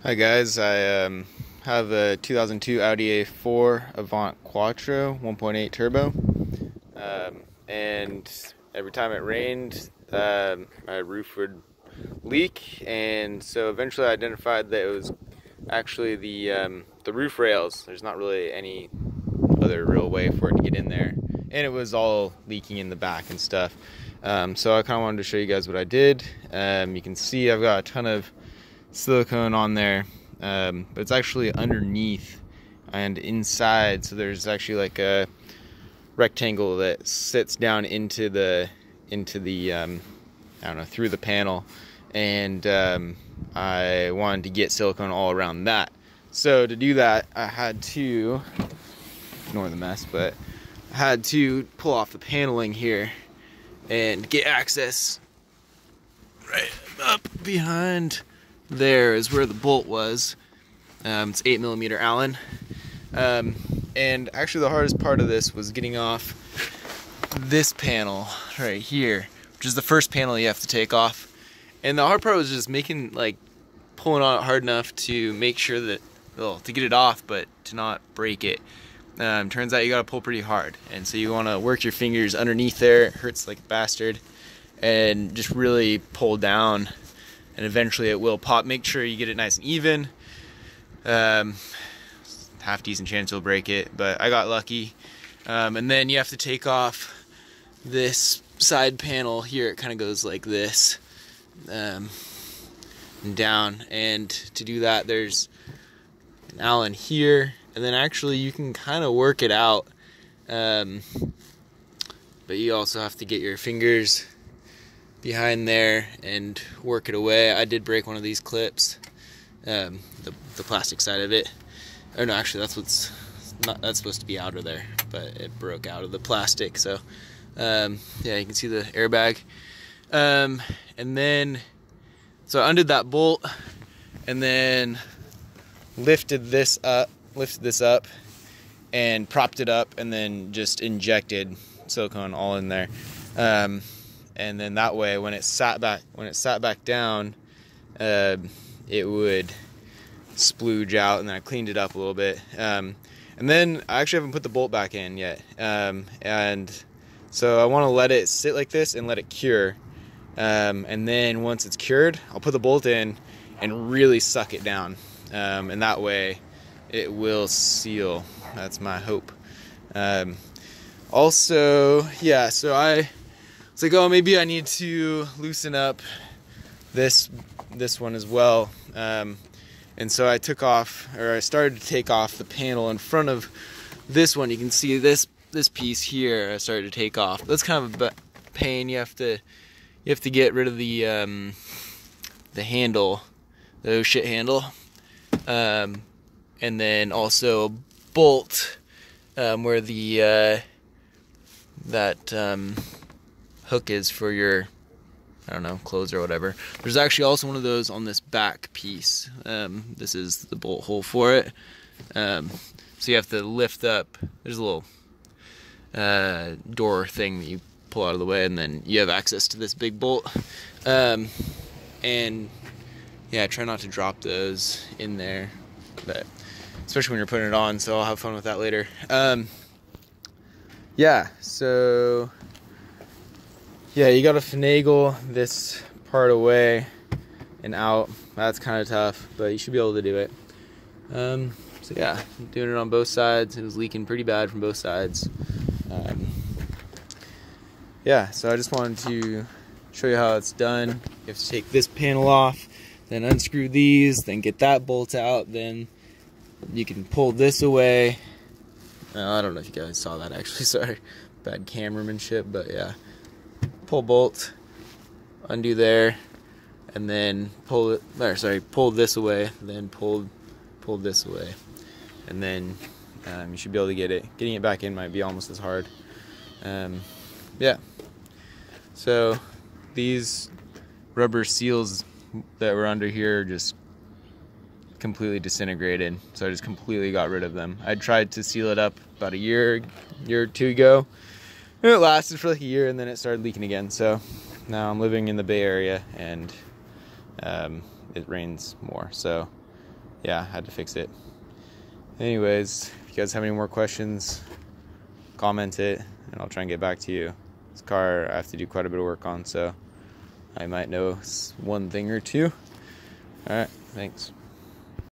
Hi guys, I have a 2002 Audi A4 Avant Quattro 1.8 turbo, and every time it rained, my roof would leak, and so eventually I identified that it was actually the roof rails. There's not really any other real way for it to get in there, and it was all leaking in the back and stuff. So I kind of wanted to show you guys what I did. You can see I've got a ton of silicone on there, but it's actually underneath and inside, so there's actually like a rectangle that sits down into the I don't know, through the panel, and I wanted to get silicone all around that. So to do that, I had to ignore the mess, but I had to pull off the paneling here and get access right up behind. There is where the bolt was. It's 8mm Allen. And actually the hardest part of this was getting off this panel right here, which is the first panel you have to take off. And the hard part was just pulling on it hard enough to make sure that, well, to get it off, but to not break it. Turns out you gotta pull pretty hard. And so you wanna work your fingers underneath there. It hurts like a bastard. And just really pull down, and eventually it will pop. Make sure you get it nice and even. Half decent chance you'll break it, but I got lucky. And then you have to take off this side panel here. It kind of goes like this, and down. And to do that, there's an Allen here, and then actually you can kind of work it out. But you also have to get your fingers behind there and work it away. I did break one of these clips, the plastic side of it. Or no, actually that's supposed to be out of there, but it broke out of the plastic. So yeah, you can see the airbag. And then so I undid that bolt and then lifted this up and propped it up, and then just injected silicone all in there. And then that way, when it sat back down, it would splooge out, and then I cleaned it up a little bit. And then I actually haven't put the bolt back in yet. And so I want to let it sit like this and let it cure. And then once it's cured, I'll put the bolt in and really suck it down. And that way it will seal. That's my hope. Also, yeah, so it's like, oh, maybe I need to loosen up this one as well. And so I started to take off the panel in front of this one. You can see this piece here I started to take off. That's kind of a pain. You have to get rid of the handle, the oh shit handle. And then also a bolt where the hook is for your, I don't know, clothes or whatever. There's actually also one of those on this back piece. This is the bolt hole for it. So you have to lift up. There's a little door thing that you pull out of the way, and then you have access to this big bolt. And yeah, try not to drop those in there, but especially when you're putting it on. So I'll have fun with that later. Yeah, so yeah, you gotta finagle this part away and out. That's kind of tough, but you should be able to do it. So yeah, I'm doing it on both sides. It was leaking pretty bad from both sides. Yeah, so I just wanted to show you how it's done. You have to take this panel off, then unscrew these, then get that bolt out, then you can pull this away. I don't know if you guys saw that actually, sorry. Bad cameramanship, but yeah. Pull bolt, undo there, and then pull this away, then pull this away, and then you should be able to get it. Getting it back in might be almost as hard. Yeah. So these rubber seals that were under here just completely disintegrated, so I just completely got rid of them. I tried to seal it up about a year or two ago, and it lasted for like a year, and then it started leaking again. So now I'm living in the Bay Area, and it rains more, so yeah, I had to fix it. Anyways, if you guys have any more questions, comment it, and I'll try and get back to you. This car I have to do quite a bit of work on, so I might know one thing or two. Alright, thanks.